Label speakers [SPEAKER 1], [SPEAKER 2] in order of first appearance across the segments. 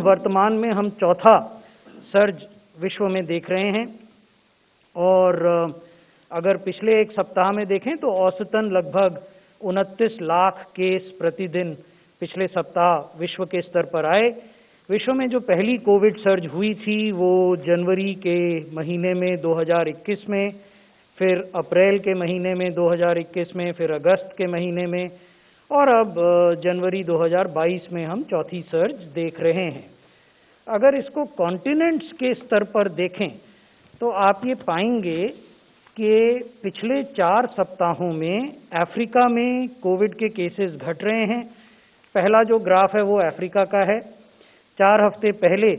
[SPEAKER 1] वर्तमान में हम चौथा सर्ज विश्व में देख रहे हैं और अगर पिछले एक सप्ताह में देखें तो औसतन लगभग 29 लाख केस प्रतिदिन पिछले सप्ताह विश्व के स्तर पर आए। विश्व में जो पहली कोविड सर्ज हुई थी वो जनवरी के महीने में 2021 में, फिर अप्रैल के महीने में 2021 में, फिर अगस्त के महीने में और अब जनवरी 2022 में हम चौथी सर्ज देख रहे हैं। अगर इसको कॉन्टिनेंट्स के स्तर पर देखें तो आप ये पाएंगे कि पिछले 4 सप्ताहों में अफ्रीका में कोविड के केसेस घट रहे हैं। पहला जो ग्राफ है वो अफ्रीका का है। 4 हफ्ते पहले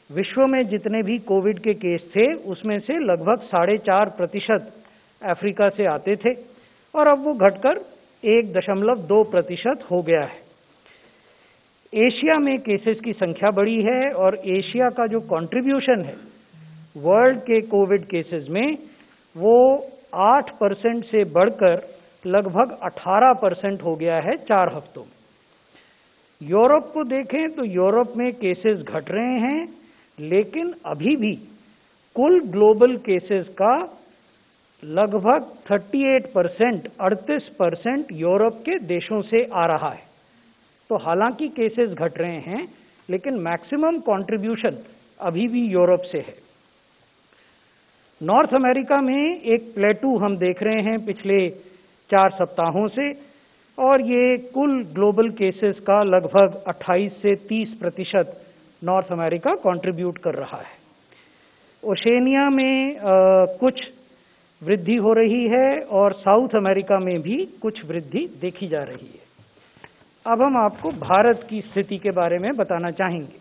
[SPEAKER 1] विश्व में जितने भी कोविड के केस थे उसमें से लगभग 4.5% अफ्रीका से आते थे और अब वो घटकर 1.2% हो गया है। एशिया में केसेस की संख्या बढ़ी है और एशिया का जो कंट्रीब्यूशन है वर्ल्ड के कोविड केसेस में वो 8% से बढ़कर लगभग 18% हो गया है 4 हफ्तों में। यूरोप को देखें तो यूरोप में केसेस घट रहे हैं, लेकिन अभी भी कुल ग्लोबल केसेस का लगभग 38% यूरोप के देशों से आ रहा है। तो हालांकि केसेस घट रहे हैं लेकिन मैक्सिमम कंट्रीब्यूशन अभी भी यूरोप से है। नॉर्थ अमेरिका में एक प्लेटू हम देख रहे हैं पिछले 4 सप्ताहों से और ये कुल ग्लोबल केसेस का लगभग 28 से 30% नॉर्थ अमेरिका कंट्रीब्यूट कर रहा है। ओशेनिया में कुछ वृद्धि हो रही है और साउथ अमेरिका में भी कुछ वृद्धि देखी जा रही है। अब हम आपको भारत की स्थिति के बारे में बताना चाहेंगे।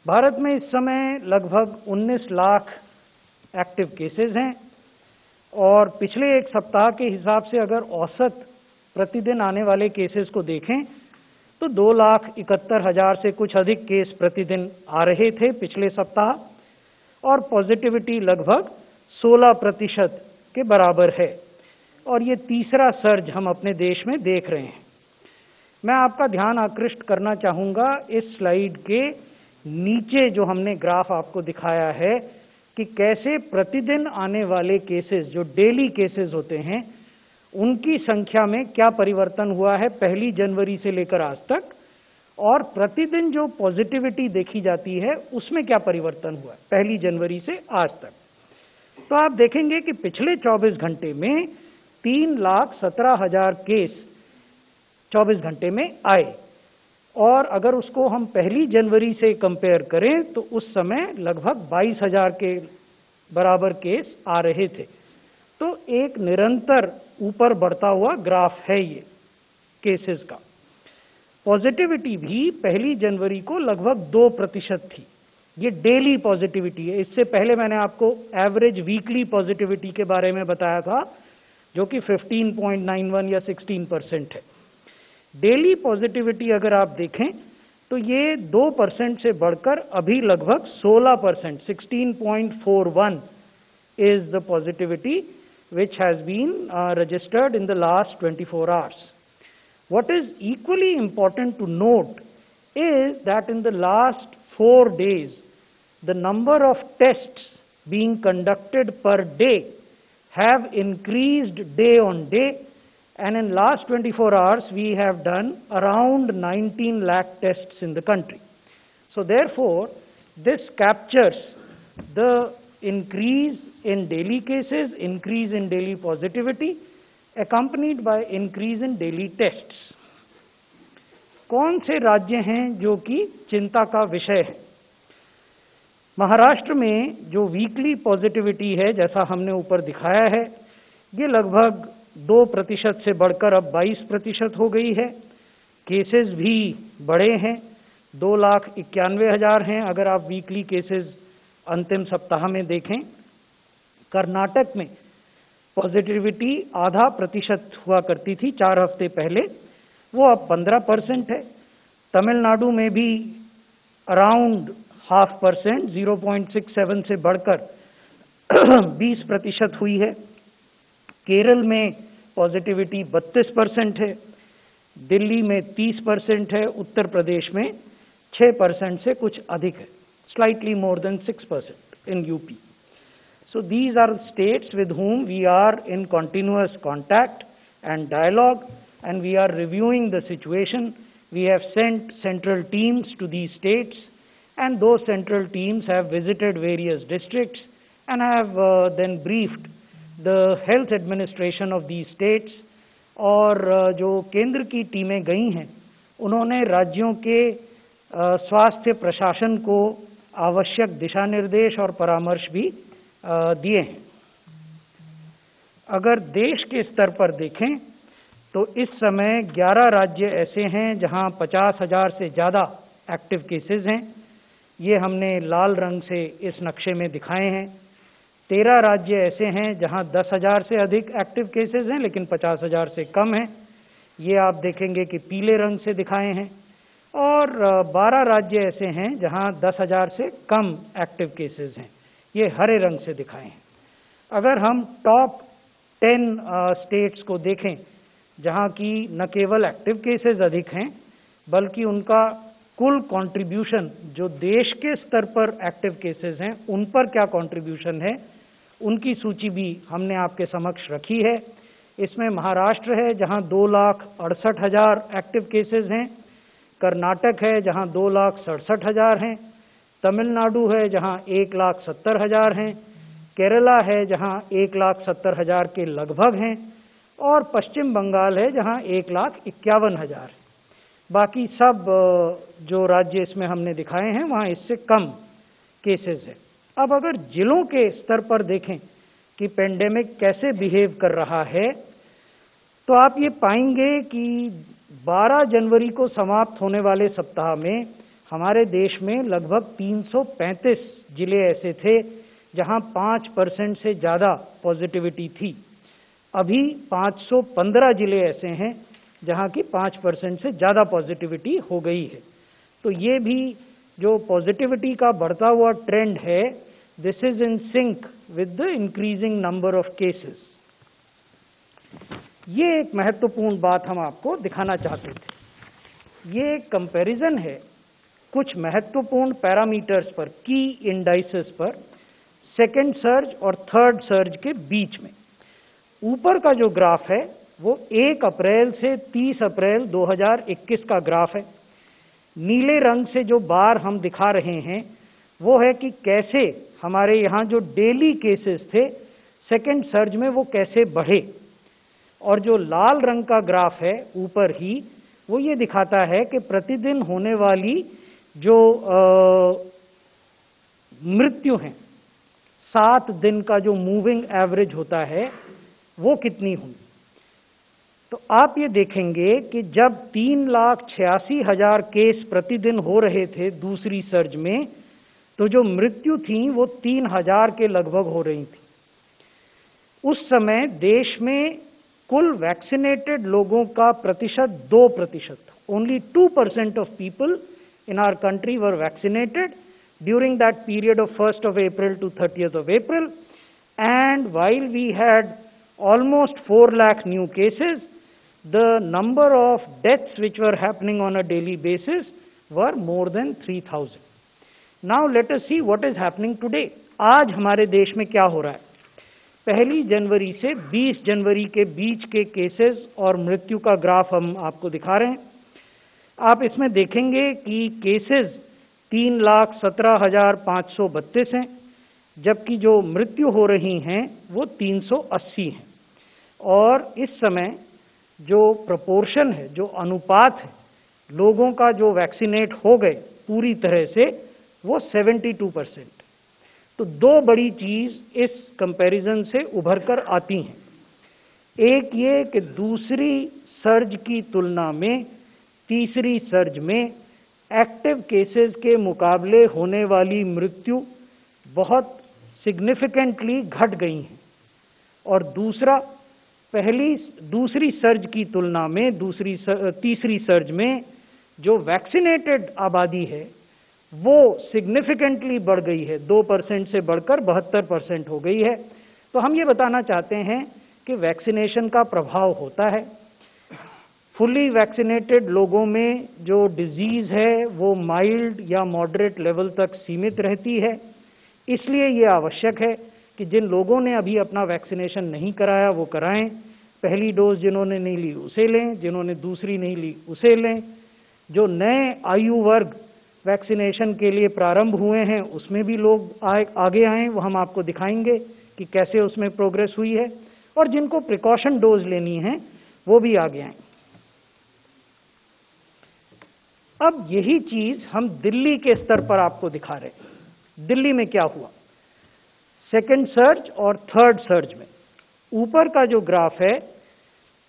[SPEAKER 1] भारत में इस समय लगभग 19 लाख एक्टिव केसेस हैं और पिछले एक सप्ताह के हिसाब से अगर औसत प्रतिदिन आने वाले केसेस को देखें तो 2,71,000 से कुछ अधिक केस प्रतिदिन आ रहे थे पिछले सप्ताह और पॉजिटिविटी लगभग 16% के बराबर है और ये तीसरा सर्ज हम अपने देश में देख रहे हैं। मैं आपका ध्यान आकृष्ट करना चाहूँगा इस स्लाइड के नीचे जो हमने ग्राफ आपको दिखाया है कि कैसे प्रतिदिन आने वाले केसेस जो डेली केसेस होते हैं उनकी संख्या में क्या परिवर्तन हुआ है 1 जनवरी से लेकर आज तक, और प्रतिदिन जो पॉजिटिविटी देखी जाती है उसमें क्या परिवर्तन हुआ है 1 जनवरी से आज तक। तो आप देखेंगे कि पिछले 24 घंटे में 3,17,000 केस 24 घंटे में आए और अगर उसको हम 1 जनवरी से कंपेयर करें तो उस समय लगभग 22,000 के बराबर केस आ रहे थे। तो एक निरंतर ऊपर बढ़ता हुआ ग्राफ है ये केसेस का। पॉजिटिविटी भी 1 जनवरी को लगभग 2% थी। ये डेली पॉजिटिविटी है। इससे पहले मैंने आपको एवरेज वीकली पॉजिटिविटी के बारे में बताया था जो कि 15.91 या 16% है। डेली पॉजिटिविटी अगर आप देखें तो ये 2% से बढ़कर अभी लगभग 16%, 16.41 is the positivity which has been registered in the last 24 hours. What is equally important to note is that in the last 4 days, the number of tests being conducted per day have increased day on day, and in last 24 hours we have done around 19 lakh tests in the country. So therefore, this captures the increase in daily cases, increase in daily positivity, accompanied by increase in daily tests. कौन से राज्य हैं जो कि चिंता का विषय है? महाराष्ट्र में जो वीकली पॉजिटिविटी है जैसा हमने ऊपर दिखाया है ये लगभग 2% से बढ़कर अब 22% हो गई है। केसेस भी बढ़े हैं, 2,91,000 हैं अगर आप वीकली केसेस अंतिम सप्ताह में देखें। कर्नाटक में पॉजिटिविटी 0.5% हुआ करती थी 4 हफ्ते पहले, वो अब 15% है। तमिलनाडु में भी अराउंड 0.5%, 0.67 से बढ़कर 20% हुई है। केरल में पॉजिटिविटी 32% है, दिल्ली में 30% है, उत्तर प्रदेश में 6% से कुछ अधिक है, slightly more than 6% in UP. So these are states with whom we are in continuous contact and dialogue, and we are reviewing the situation. We have sent central teams to these states, and those central teams have visited various districts and have then briefed the health administration of these states. और जो केंद्र की टीमें गई हैं उन्होंने राज्यों के स्वास्थ्य प्रशासन को आवश्यक दिशा निर्देश और परामर्श भी दिए हैं। अगर देश के स्तर पर देखें तो इस समय 11 राज्य ऐसे हैं जहां 50,000 से ज़्यादा एक्टिव केसेस हैं। ये हमने लाल रंग से इस नक्शे में दिखाए हैं। 13 राज्य ऐसे हैं जहां 10,000 से अधिक एक्टिव केसेस हैं लेकिन 50,000 से कम हैं। ये आप देखेंगे कि पीले रंग से दिखाए हैं। और 12 राज्य ऐसे हैं जहां 10,000 से कम एक्टिव केसेस हैं। ये हरे रंग से दिखाए हैं। अगर हम टॉप 10 स्टेट्स को देखें जहां की न केवल एक्टिव केसेस अधिक हैं बल्कि उनका कुल कंट्रीब्यूशन जो देश के स्तर पर एक्टिव केसेस हैं उन पर क्या कंट्रीब्यूशन है, उनकी सूची भी हमने आपके समक्ष रखी है। इसमें महाराष्ट्र है जहां 2,68,000 एक्टिव केसेस हैं, कर्नाटक है जहां 2,67,000 हैं, तमिलनाडु है जहां 1,70,000 हैं, केरला है जहां 1,70,000 के लगभग हैं और पश्चिम बंगाल है जहां 1,51,000 है। बाकी सब जो राज्य इसमें हमने दिखाए हैं वहां इससे कम केसेस है। अब अगर जिलों के स्तर पर देखें कि पेंडेमिक कैसे बिहेव कर रहा है तो आप ये पाएंगे कि 12 जनवरी को समाप्त होने वाले सप्ताह में हमारे देश में लगभग 335 जिले ऐसे थे जहां 5% से ज़्यादा पॉजिटिविटी थी। अभी 515 जिले ऐसे हैं जहां की 5% से ज़्यादा पॉजिटिविटी हो गई है। तो ये भी जो पॉजिटिविटी का बढ़ता हुआ ट्रेंड है, this is in sync with the increasing number of cases. ये एक महत्वपूर्ण बात हम आपको दिखाना चाहते थे। ये एक कंपैरिजन है कुछ महत्वपूर्ण पैरामीटर्स पर, की इंडाइसेस पर, सेकेंड सर्ज और थर्ड सर्ज के बीच में। ऊपर का जो ग्राफ है वो 1 अप्रैल से 30 अप्रैल 2021 का ग्राफ है। नीले रंग से जो बार हम दिखा रहे हैं वो है कि कैसे हमारे यहाँ जो डेली केसेस थे सेकेंड सर्ज में वो कैसे बढ़े, और जो लाल रंग का ग्राफ है ऊपर ही वो ये दिखाता है कि प्रतिदिन होने वाली जो मृत्यु हैं 7 दिन का जो मूविंग एवरेज होता है वो कितनी हुई। तो आप ये देखेंगे कि जब 3,86,000 केस प्रतिदिन हो रहे थे दूसरी सर्ज में, तो जो मृत्यु थी वो 3,000 के लगभग हो रही थी। उस समय देश में कुल वैक्सीनेटेड लोगों का प्रतिशत 2% था। Only 2% of people in our country were vaccinated during that period of 1st of April to 30th of April, and while we had almost 4 lakh new cases, the number of deaths which were happening on a daily basis were more than 3,000. Now let us see what is happening today. आज हमारे देश में क्या हो रहा है। 1 जनवरी से 20 जनवरी के बीच के केसेस और मृत्यु का ग्राफ हम आपको दिखा रहे हैं। आप इसमें देखेंगे कि केसेस 3,17,532 हैं, जबकि जो मृत्यु हो रही हैं वो 380 हैं। और इस समय जो प्रोपोर्शन है, जो अनुपात है लोगों का जो वैक्सीनेट हो गए पूरी तरह से, वो 72%। तो 2 बड़ी चीज इस कंपैरिजन से उभर कर आती हैं। एक ये कि दूसरी सर्ज की तुलना में तीसरी सर्ज में एक्टिव केसेस के मुकाबले होने वाली मृत्यु बहुत सिग्निफिकेंटली घट गई हैं। और दूसरा, दूसरी सर्ज की तुलना में तीसरी सर्ज में जो वैक्सीनेटेड आबादी है वो सिग्निफिकेंटली बढ़ गई है, 2% से बढ़कर 72% हो गई है। तो हम ये बताना चाहते हैं कि वैक्सीनेशन का प्रभाव होता है। फुली वैक्सीनेटेड लोगों में जो डिजीज है वो माइल्ड या मॉडरेट लेवल तक सीमित रहती है। इसलिए ये आवश्यक है कि जिन लोगों ने अभी अपना वैक्सीनेशन नहीं कराया वो कराएं। पहली डोज जिन्होंने नहीं ली उसे लें, जिन्होंने दूसरी नहीं ली उसे लें। जो नए आयु वर्ग वैक्सीनेशन के लिए प्रारंभ हुए हैं उसमें भी लोग आगे आएं, वो हम आपको दिखाएंगे कि कैसे उसमें प्रोग्रेस हुई है। और जिनको प्रिकॉशन डोज लेनी है वो भी आगे आएं। अब यही चीज हम दिल्ली के स्तर पर आपको दिखा रहे हैं। दिल्ली में क्या हुआ सेकेंड सर्ज और थर्ड सर्ज में। ऊपर का जो ग्राफ है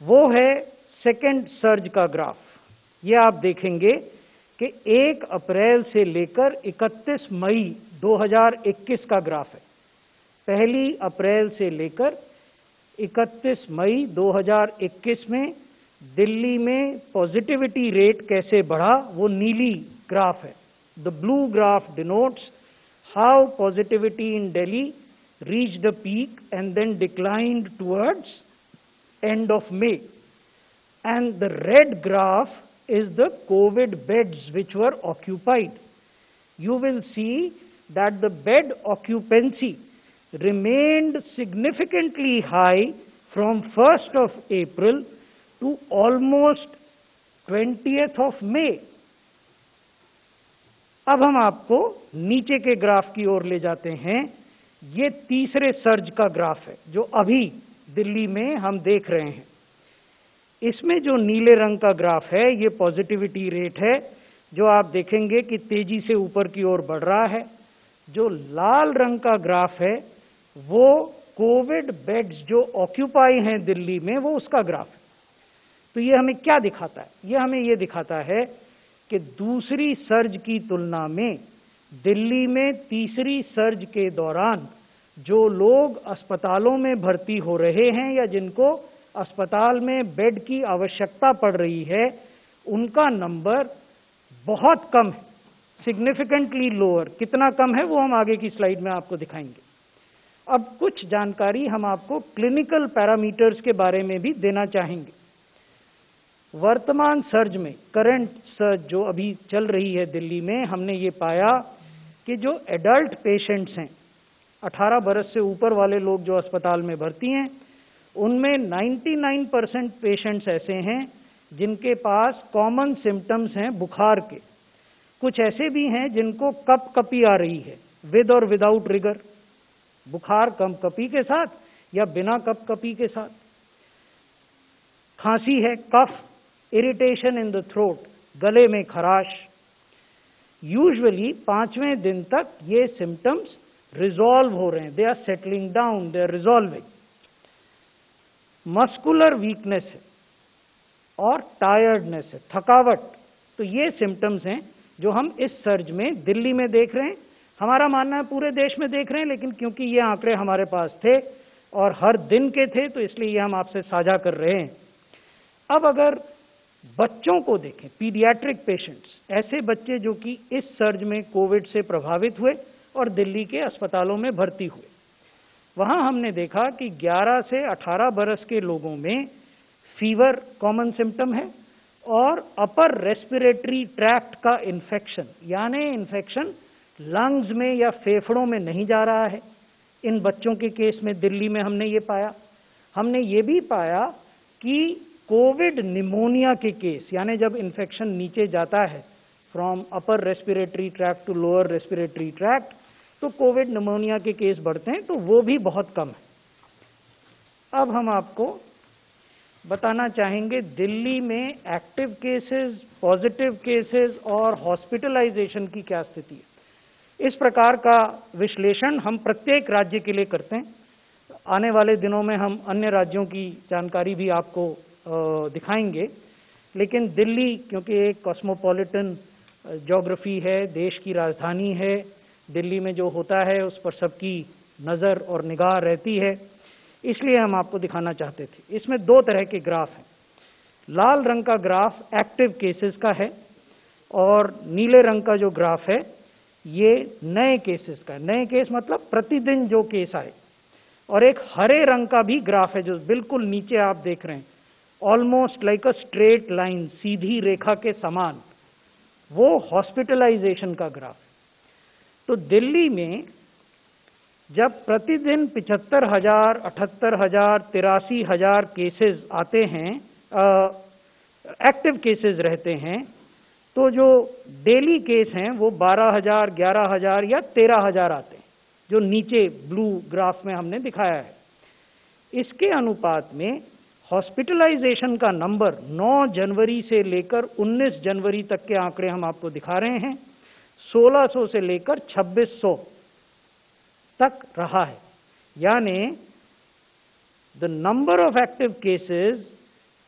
[SPEAKER 1] वो है सेकेंड सर्ज का ग्राफ। ये आप देखेंगे कि 1 अप्रैल से लेकर 31 मई 2021 का ग्राफ है। पहली अप्रैल से लेकर 31 मई 2021 में दिल्ली में पॉजिटिविटी रेट कैसे बढ़ा वो नीली ग्राफ है। The blue graph denotes how positivity in Delhi reached a peak and then declined towards end of May, and the red graph is the COVID beds which were occupied. You will see that the bed occupancy remained significantly high from 1st of April to almost 20th of May. अब हम आपको नीचे के graph की ओर ले जाते हैं। ये तीसरे सर्ज का ग्राफ है जो अभी दिल्ली में हम देख रहे हैं। इसमें जो नीले रंग का ग्राफ है ये पॉजिटिविटी रेट है, जो आप देखेंगे कि तेजी से ऊपर की ओर बढ़ रहा है। जो लाल रंग का ग्राफ है वो कोविड बेड्स जो ऑक्यूपाई हैं दिल्ली में वो उसका ग्राफ है। तो ये हमें क्या दिखाता है? ये हमें ये दिखाता है कि दूसरी सर्ज की तुलना में दिल्ली में तीसरी सर्ज के दौरान जो लोग अस्पतालों में भर्ती हो रहे हैं या जिनको अस्पताल में बेड की आवश्यकता पड़ रही है उनका नंबर बहुत कम है, सिग्निफिकेंटली लोअर। कितना कम है वो हम आगे की स्लाइड में आपको दिखाएंगे। अब कुछ जानकारी हम आपको क्लिनिकल पैरामीटर्स के बारे में भी देना चाहेंगे। वर्तमान सर्ज में, करंट सर्ज जो अभी चल रही है दिल्ली में, हमने ये पाया कि जो एडल्ट पेशेंट्स हैं, 18 बरस से ऊपर वाले लोग जो अस्पताल में भर्ती हैं, उनमें 99% पेशेंट्स ऐसे हैं जिनके पास कॉमन सिम्टम्स हैं बुखार के। कुछ ऐसे भी हैं जिनको कपकपी आ रही है, विद और विदाउट रिगर, बुखार कंपकपी के साथ या बिना कपकपी के साथ। खांसी है, कफ, इरिटेशन इन द थ्रोट, गले में खराश। यूजुअली 5वें दिन तक ये सिम्टम्स रिजॉल्व हो रहे हैं, they are settling down, they are resolving. Muscular weakness है और टायर्डनेस है, थकावट। तो ये सिम्टम्स हैं जो हम इस सर्ज में दिल्ली में देख रहे हैं। हमारा मानना है पूरे देश में देख रहे हैं, लेकिन क्योंकि ये आंकड़े हमारे पास थे और हर दिन के थे तो इसलिए ये हम आपसे साझा कर रहे हैं। अब अगर बच्चों को देखें, पीडियाट्रिक पेशेंट्स, ऐसे बच्चे जो कि इस सर्ज में कोविड से प्रभावित हुए और दिल्ली के अस्पतालों में भर्ती हुए, वहां हमने देखा कि 11 से 18 बरस के लोगों में फीवर कॉमन सिम्टम है और अपर रेस्पिरेटरी ट्रैक्ट का इन्फेक्शन, यानी इन्फेक्शन लंग्स में या फेफड़ों में नहीं जा रहा है। इन बच्चों के केस में दिल्ली में हमने ये पाया। हमने ये भी पाया कि कोविड निमोनिया के केस, यानी जब इन्फेक्शन नीचे जाता है from upper respiratory tract to lower respiratory tract, तो कोविड निमोनिया के केस बढ़ते हैं, तो वो भी बहुत कम है। अब हम आपको बताना चाहेंगे दिल्ली में एक्टिव केसेस, पॉजिटिव केसेस और हॉस्पिटलाइजेशन की क्या स्थिति है। इस प्रकार का विश्लेषण हम प्रत्येक राज्य के लिए करते हैं। आने वाले दिनों में हम अन्य राज्यों की जानकारी भी आपको दिखाएंगे, लेकिन दिल्ली क्योंकि एक कॉस्मोपॉलिटन ज्योग्राफी है, देश की राजधानी है, दिल्ली में जो होता है उस पर सबकी नज़र और निगाह रहती है, इसलिए हम आपको दिखाना चाहते थे। इसमें 2 तरह के ग्राफ हैं। लाल रंग का ग्राफ एक्टिव केसेस का है और नीले रंग का जो ग्राफ है ये नए केसेस का। नए केस मतलब प्रतिदिन जो केस आए। और एक हरे रंग का भी ग्राफ है जो बिल्कुल नीचे आप देख रहे हैं, almost like a straight line, सीधी रेखा के समान, वो हॉस्पिटलाइजेशन का ग्राफ। तो दिल्ली में जब प्रतिदिन 75,000, 78,000, 83,000 केसेस आते हैं, एक्टिव केसेस रहते हैं, तो जो डेली केस हैं वो 12,000, 11,000 या 13,000 आते हैं, जो नीचे ब्लू ग्राफ में हमने दिखाया है। इसके अनुपात में हॉस्पिटलाइजेशन का नंबर 9 जनवरी से लेकर 19 जनवरी तक के आंकड़े हम आपको दिखा रहे हैं, 1600 से लेकर 2600 तक रहा है। यानी the number of active cases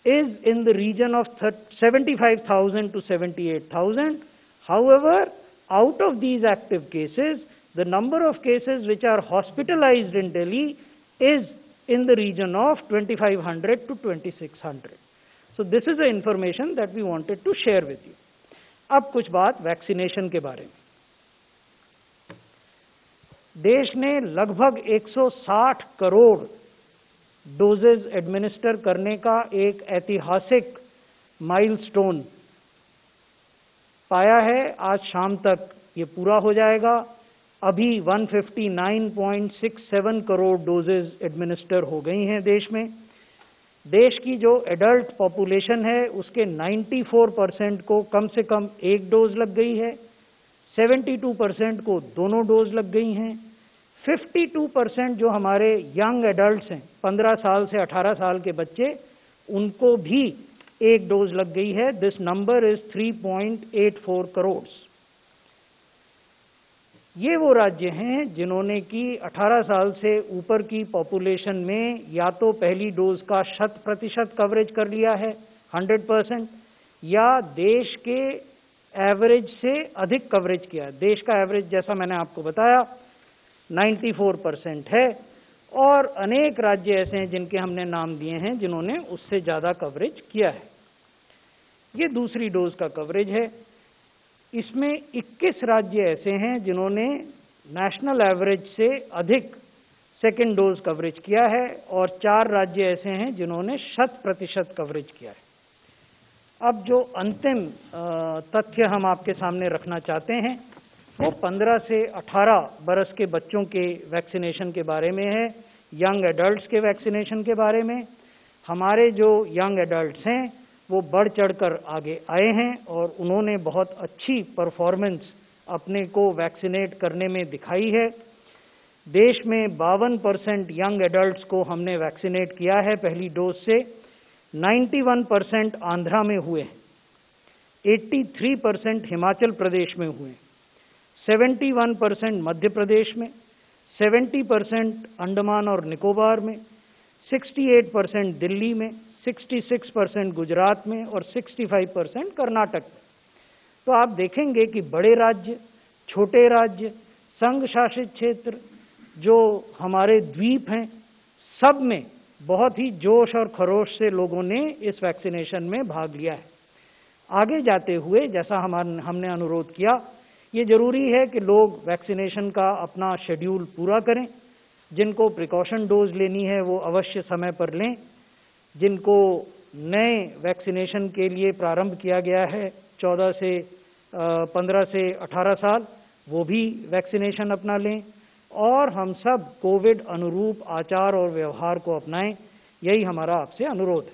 [SPEAKER 1] is in the region of 75,000 to 78,000. However, out of these active cases, the number of cases which are hospitalized in Delhi is in the region of 2,500 to 2,600. So this is the information that we wanted to share with you. अब कुछ बात vaccination के बारे में। देश ने लगभग 160 crore doses administer करने का एक ऐतिहासिक माइलस्टोन पाया है। आज शाम तक ये पूरा हो जाएगा। अभी 159.67 करोड़ डोजेज एडमिनिस्टर हो गई हैं देश में। देश की जो एडल्ट पॉपुलेशन है उसके 94% को कम से कम एक डोज लग गई है, 72% को दोनों डोज लग गई हैं, 52% जो हमारे यंग एडल्ट्स हैं, 15 साल से 18 साल के बच्चे, उनको भी एक डोज लग गई है। This number is 3.84 crore. ये वो राज्य हैं जिन्होंने कि 18 साल से ऊपर की पॉपुलेशन में या तो पहली डोज का 100% कवरेज कर लिया है, 100%, या देश के एवरेज से अधिक कवरेज किया। देश का एवरेज जैसा मैंने आपको बताया 94% है, और अनेक राज्य ऐसे हैं जिनके हमने नाम दिए हैं जिन्होंने उससे ज़्यादा कवरेज किया है। ये दूसरी डोज का कवरेज है। इसमें 21 राज्य ऐसे हैं जिन्होंने नेशनल एवरेज से अधिक सेकेंड डोज कवरेज किया है, और 4 राज्य ऐसे हैं जिन्होंने 100% कवरेज किया है। अब जो अंतिम तथ्य हम आपके सामने रखना चाहते हैं वो 15 से 18 बरस के बच्चों के वैक्सीनेशन के बारे में है, यंग एडल्ट्स के वैक्सीनेशन के बारे में। हमारे जो यंग एडल्ट्स हैं वो बढ़ चढ़कर आगे आए हैं और उन्होंने बहुत अच्छी परफॉर्मेंस अपने को वैक्सीनेट करने में दिखाई है। देश में 52% यंग एडल्ट्स को हमने वैक्सीनेट किया है पहली डोज से। 91% आंध्रा में हुए हैं, 83% हिमाचल प्रदेश में हुए, 71% मध्य प्रदेश में, 70% अंडमान और निकोबार में, 68% दिल्ली में, 66% गुजरात में और 65% कर्नाटक में। तो आप देखेंगे कि बड़े राज्य, छोटे राज्य, संघ शासित क्षेत्र, जो हमारे द्वीप हैं, सब में बहुत ही जोश और खरोश से लोगों ने इस वैक्सीनेशन में भाग लिया है। आगे जाते हुए जैसा हमने अनुरोध किया, ये जरूरी है कि लोग वैक्सीनेशन का अपना शेड्यूल पूरा करें। जिनको प्रिकॉशन डोज लेनी है वो अवश्य समय पर लें। जिनको नए वैक्सीनेशन के लिए प्रारंभ किया गया है 15 से 18 साल, वो भी वैक्सीनेशन अपना लें, और हम सब कोविड अनुरूप आचार और व्यवहार को अपनाएं। यही हमारा आपसे अनुरोध है।